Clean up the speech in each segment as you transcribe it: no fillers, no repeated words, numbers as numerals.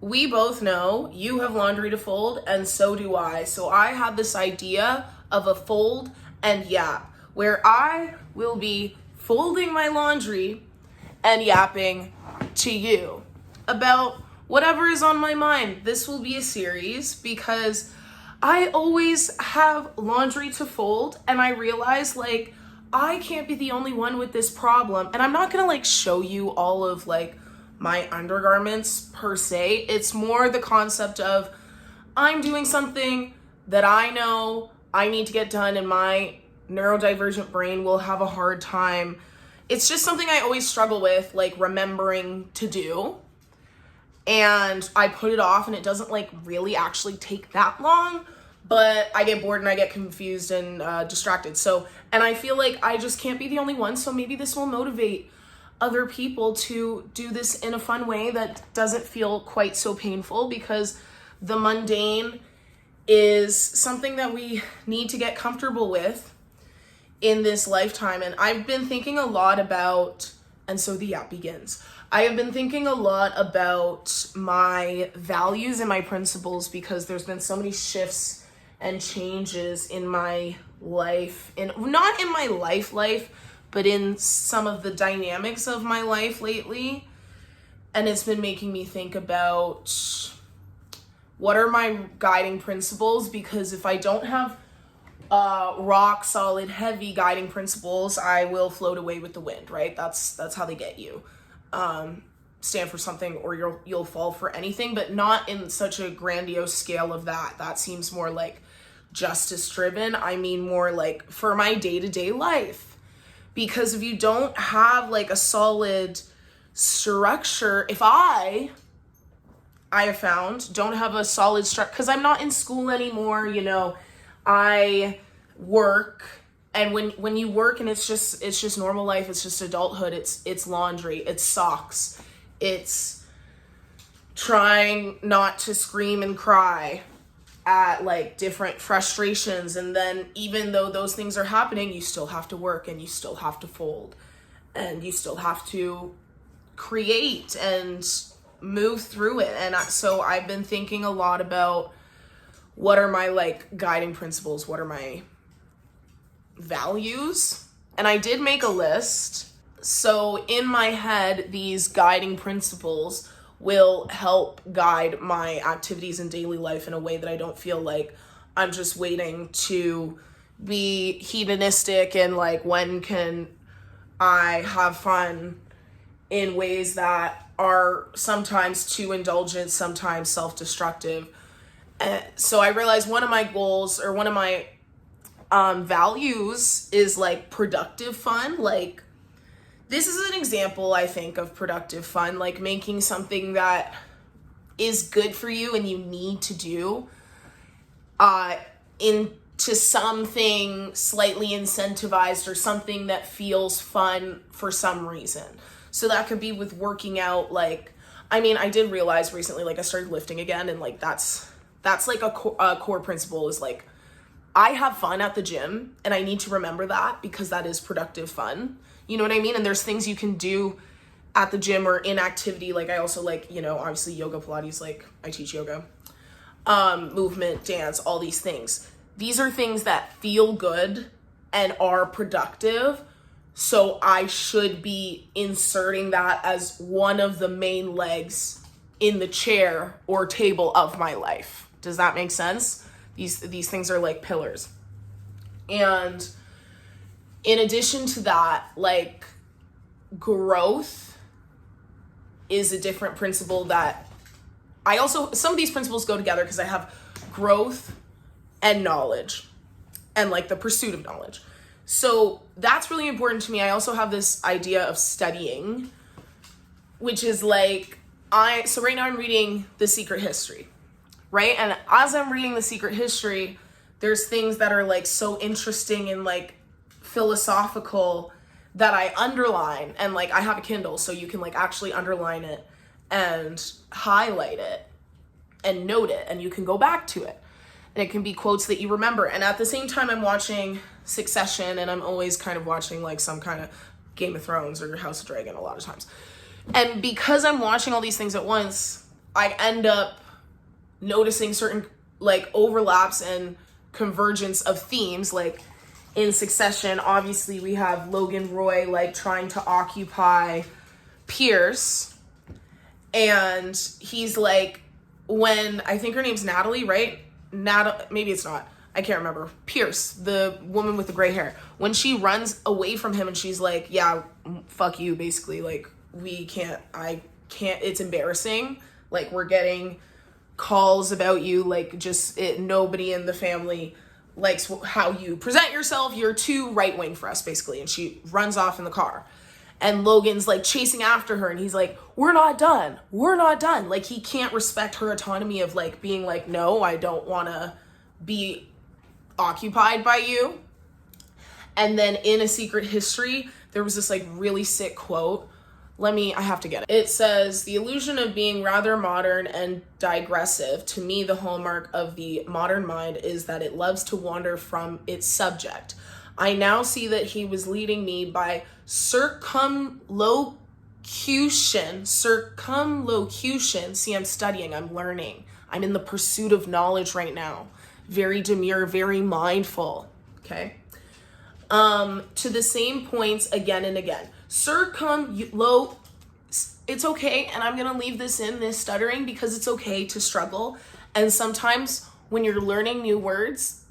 we both know you have laundry to fold, and so do I. So I had this idea of a fold and yap, where I will be folding my laundry and yapping to you about whatever is on my mind. This will be a series because I always have laundry to fold, and I realize I can't be the only one with this problem. And I'm not gonna show you all of my undergarments per se. It's more the concept of I'm doing something that I know I need to get done, and my neurodivergent brain will have a hard time. It's just something I always struggle with, remembering to do. And I put it off, and it doesn't really actually take that long, but I get bored and I get confused and distracted. And I feel like I just can't be the only one. So maybe this will motivate other people to do this in a fun way that doesn't feel quite so painful, because the mundane is something that we need to get comfortable with in this lifetime. And I've been thinking a lot about, and so the app begins. I have been thinking a lot about my values and my principles, because there's been so many shifts and changes in my life, not in my life, but in some of the dynamics of my life lately. And it's been making me think about what are my guiding principles, because if I don't have rock solid, heavy guiding principles, I will float away with the wind, right? That's how they get you. Stand for something or you'll fall for anything, but not in such a grandiose scale of that. That seems more justice driven. I mean more for my day-to-day life. Because if you don't have a solid structure, if I have found, don't have a solid structure, because I'm not in school anymore, I work, and when you work and it's just normal life, it's just adulthood, it's laundry, it's socks, it's trying not to scream and cry at different frustrations. And then even though those things are happening, you still have to work, and you still have to fold, and you still have to create and move through it. And so I've been thinking a lot about what are my guiding principles, what are my values. And I did make a list. So in my head, these guiding principles will help guide my activities in daily life in a way that I don't feel like I'm just waiting to be hedonistic and when can I have fun in ways that are sometimes too indulgent, sometimes self-destructive. So I realized one of my goals, or one of my values, is productive fun. This is an example, I think, of productive fun, making something that is good for you and you need to do into something slightly incentivized, or something that feels fun for some reason. So that could be with working out. I did realize recently, I started lifting again, and that's a core principle is I have fun at the gym, and I need to remember that, because that is productive fun. You know what I mean? And there's things you can do at the gym or in activity. I also obviously yoga, Pilates, I teach yoga, movement, dance, all these things. These are things that feel good and are productive. So I should be inserting that as one of the main legs in the chair or table of my life. Does that make sense? These things are pillars. And in addition to that, growth is a different principle that some of these principles go together, because I have growth and knowledge, and the pursuit of knowledge. So that's really important to me. I also have this idea of studying, which is so right now I'm reading The Secret History, right? And as I'm reading The Secret History, there's things that are so interesting and philosophical that I underline, and I have a Kindle, so you can actually underline it and highlight it and note it, and you can go back to it, and it can be quotes that you remember. And at the same time, I'm watching Succession, and I'm always kind of watching some kind of Game of Thrones or House of Dragon a lot of times. And because I'm watching all these things at once, I end up noticing certain like overlaps and convergence of themes. Like in Succession, obviously we have Logan Roy like trying to occupy Pierce, and he's like, when I think her name's Natalie, right? Maybe it's not. I can't remember. Pierce, the woman with the gray hair, when she runs away from him and she's like, yeah, fuck you, basically, like, I can't, it's embarrassing. Like, we're getting calls about you, like, nobody in the family likes how you present yourself. You're too right-wing for us, basically. And she runs off in the car. And Logan's like chasing after her, and he's like, we're not done. Like, he can't respect her autonomy of like being like, no, I don't want to be occupied by you. And then in A Secret History, there was this like really sick quote. I have to get it. It says, the illusion of being rather modern and digressive. To me, the hallmark of the modern mind is that it loves to wander from its subject. I now see that he was leading me by circumlocution. See, I'm studying, I'm learning. I'm in the pursuit of knowledge right now. Very demure, very mindful, okay? To the same points again and again. It's okay, and I'm gonna leave this stuttering, because it's okay to struggle. And sometimes when you're learning new words,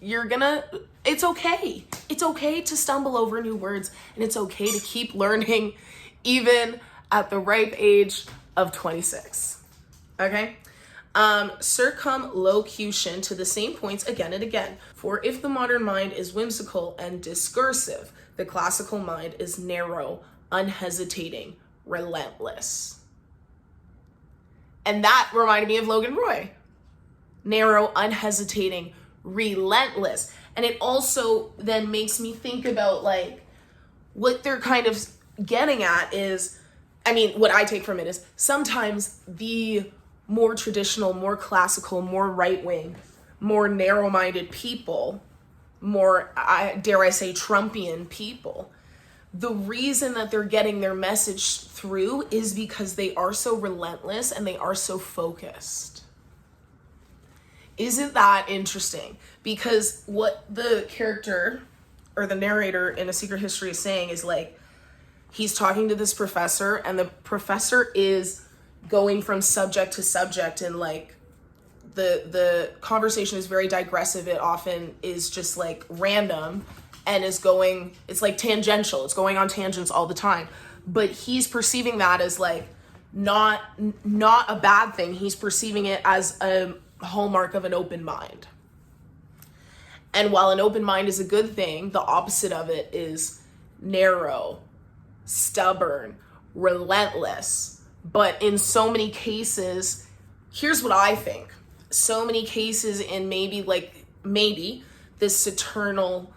it's okay. It's okay to stumble over new words, and it's okay to keep learning even at the ripe age of 26. Okay? Circumlocution, to the same points again and again. For if the modern mind is whimsical and discursive, the classical mind is narrow, unhesitating, relentless. And that reminded me of Logan Roy. Narrow, unhesitating, relentless. And it also then makes me think about like what they're kind of getting at is, I mean, what I take from it is sometimes the more traditional, more classical, more right-wing, more narrow-minded people, more, dare I say, Trumpian people, the reason that they're getting their message through is because they are so relentless and they are so focused. Isn't that interesting? Because what the character or the narrator in A Secret History is saying is like, he's talking to this professor, and the professor is going from subject to subject, and like the conversation is very digressive. It often is just like random and it's like tangential. It's going on tangents all the time. But he's perceiving that as like not a bad thing. He's perceiving it as a hallmark of an open mind. And while an open mind is a good thing, the opposite of it is narrow, stubborn, relentless. But in so many cases, here's what I think. So many cases in maybe this Saturnal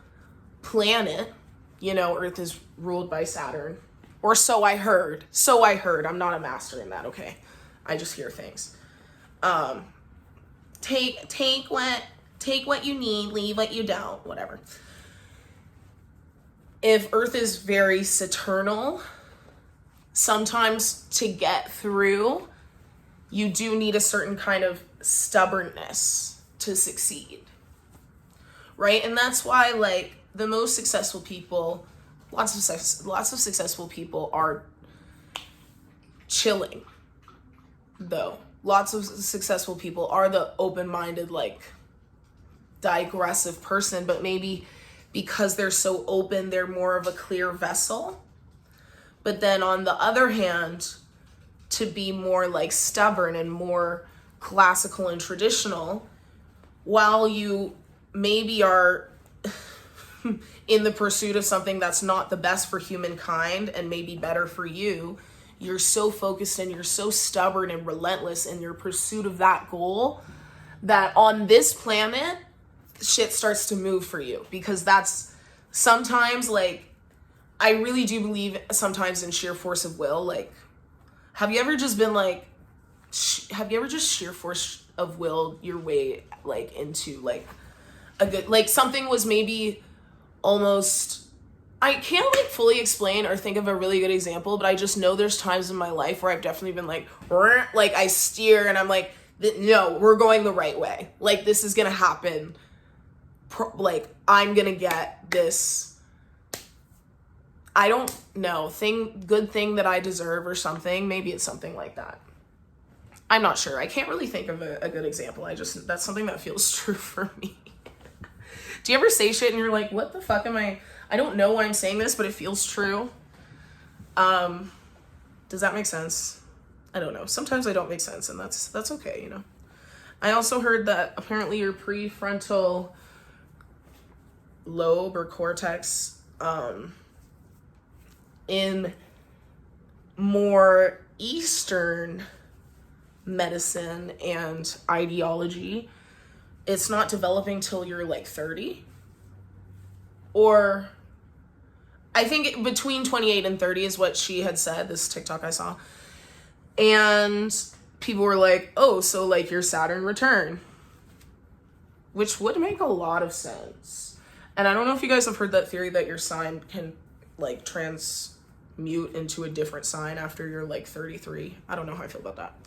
planet, Earth is ruled by Saturn. Or so I heard. I'm not a master in that, okay? I just hear things. Take what you need, leave what you don't, whatever. If Earth is very Saturnal, sometimes to get through, you do need a certain kind of stubbornness to succeed, right? And that's why, like, the most successful people, lots of successful people are chilling, though. Lots of successful people are the open-minded, like, digressive person, but maybe because they're so open, they're more of a clear vessel. But then on the other hand, to be more like stubborn and more classical and traditional, while you maybe are in the pursuit of something that's not the best for humankind and maybe better for you, you're so focused and you're so stubborn and relentless in your pursuit of that goal that on this planet, shit starts to move for you. Because that's sometimes, like, I really do believe sometimes in sheer force of will. Like, have you ever just sheer force of will your way, like, into, like, a good, like, something was maybe almost, I can't like fully explain or think of a really good example, but I just know there's times in my life where I've definitely been like I steer and I'm like, no, we're going the right way. Like this is gonna happen. Like I'm gonna get this, I don't know, good thing that I deserve or something. Maybe it's something like that. I'm not sure. I can't really think of a good example. That's something that feels true for me. Do you ever say shit and you're like, what the fuck am I don't know why I'm saying this, but it feels true. Does that make sense? I don't know. Sometimes I don't make sense, and that's okay, you know. I also heard that apparently your prefrontal lobe or cortex, in more Eastern medicine and ideology, it's not developing till you're like 30. Or I think between 28 and 30 is what she had said, this TikTok I saw. And people were like, oh, so like your Saturn return, which would make a lot of sense. And I don't know if you guys have heard that theory that your sign can like transmute into a different sign after you're like 33. I don't know how I feel about that.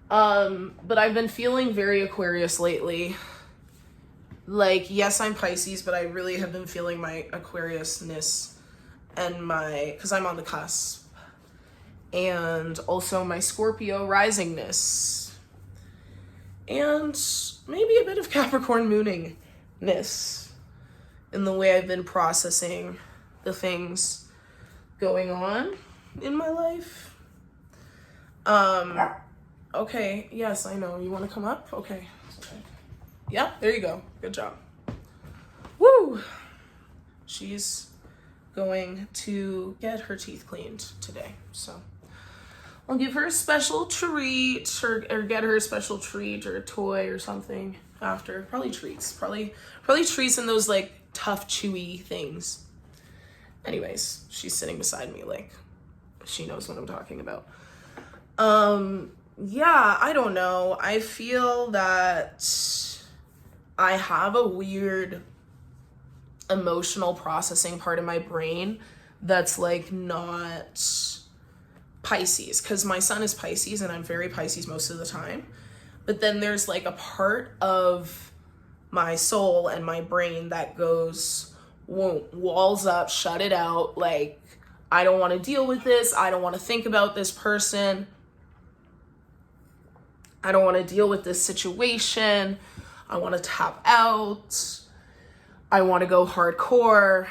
But I've been feeling very Aquarius lately. Like, yes, I'm Pisces, but I really have been feeling my Aquariusness and because I'm on the cusp. And also my Scorpio risingness. And maybe a bit of Capricorn mooningness in the way I've been processing the things going on in my life. Okay, yes, I know. You want to come up? Okay. Yeah, there you go. Good job. Woo! She's going to get her teeth cleaned today, so I'll give her a special treat or get her a special treat or a toy or something after. Probably treats. Probably treats and those like tough, chewy things. Anyways, she's sitting beside me like she knows what I'm talking about. Yeah, I don't know. I feel that I have a weird emotional processing part of my brain that's like not Pisces, because my sun is Pisces and I'm very Pisces most of the time. But then there's like a part of my soul and my brain that goes, walls up, shut it out. Like, I don't want to deal with this. I don't want to think about this person. I don't want to deal with this situation. I want to tap out. I want to go hardcore.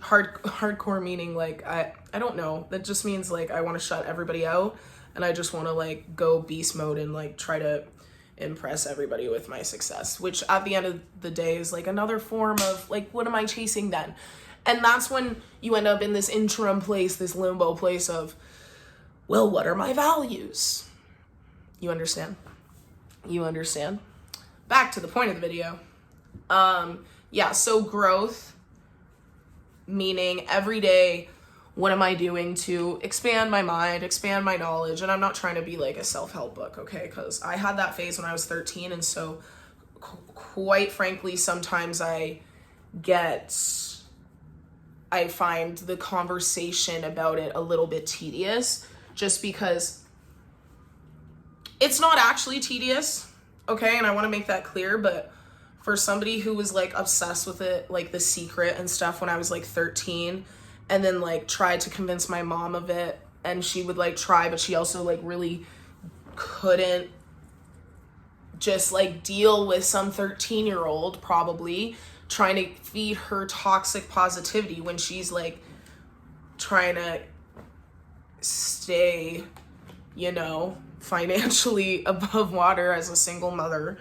Hardcore meaning like, I don't know. That just means like I want to shut everybody out and I just want to like go beast mode and like try to impress everybody with my success, which at the end of the day is like another form of like, what am I chasing then? And that's when you end up in this interim place, this limbo place of, well, what are my values? You understand? You understand? Back to the point of the video. Yeah, so growth, meaning every day, what am I doing to expand my mind, expand my knowledge? And I'm not trying to be like a self-help book, okay? Because I had that phase when I was 13, and so quite frankly, sometimes I find the conversation about it a little bit tedious, just because it's not actually tedious, okay? And I want to make that clear, but for somebody who was like obsessed with it, like The Secret and stuff when I was like 13, and then like tried to convince my mom of it, and she would like try, but she also like really couldn't just like deal with some 13-year-old probably trying to feed her toxic positivity when she's like trying to stay, you know, financially above water as a single mother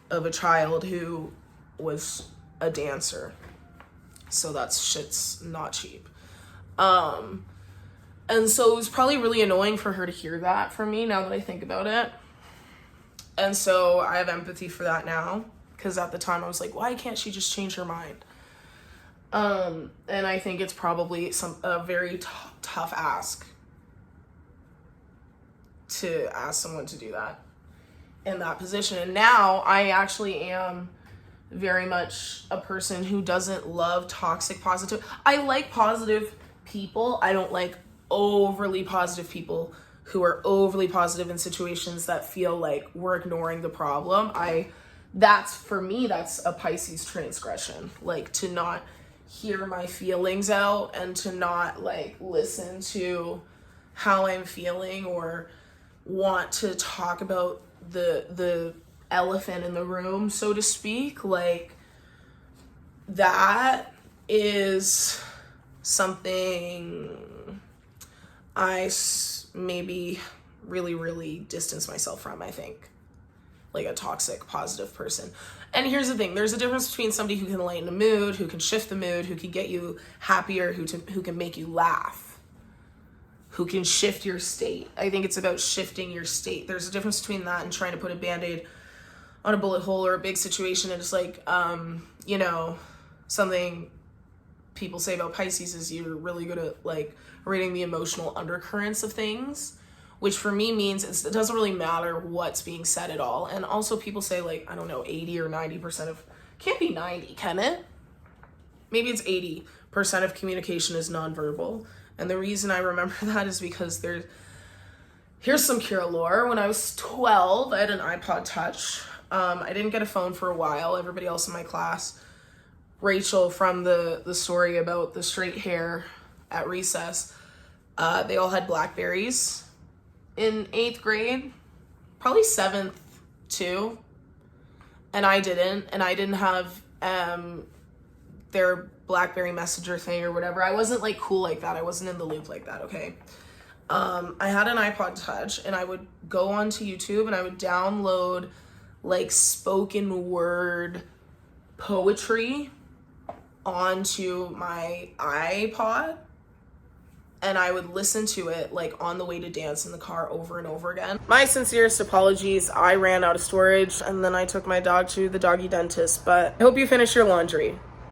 of a child who was a dancer. So that shit's not cheap. And so it was probably really annoying for her to hear that from me now that I think about it. And so I have empathy for that now, because at the time I was like, why can't she just change her mind? And I think it's probably a very tough ask to ask someone to do that in that position. And now I actually am very much a person who doesn't love toxic positive. I like positive people. I don't like overly positive people who are overly positive in situations that feel like we're ignoring the problem. That's for me, that's a Pisces transgression. Like, to not hear my feelings out and to not like listen to how I'm feeling or want to talk about the elephant in the room, so to speak. Like, that is something I maybe really distance myself from, I think. Like a toxic positive person. And here's the thing, there's a difference between somebody who can lighten the mood, who can shift the mood, who can get you happier, who can make you laugh, who can shift your state. I think it's about shifting your state. There's a difference between that and trying to put a band-aid on a bullet hole or a big situation. And it's like, you know, something people say about Pisces is you're really good at like reading the emotional undercurrents of things, which for me means it doesn't really matter what's being said at all. And also people say like, I don't know, 80 or 90% of, can't be 90, can it? Maybe it's 80% of communication is nonverbal. And the reason I remember that is because here's some Kira lore. When I was 12, I had an iPod Touch. I didn't get a phone for a while. Everybody else in my class, Rachel from the story about the straight hair at recess, they all had Blackberries in 8th grade, probably 7th too, and I didn't have their Blackberry Messenger thing or whatever. I wasn't like cool like that. I wasn't in the loop like that, okay? I had an iPod Touch, and I would go onto YouTube and I would download like spoken word poetry onto my iPod, and I would listen to it like on the way to dance in the car over and over again. My sincerest apologies. I ran out of storage and then I took my dog to the doggy dentist, but I hope you finish your laundry.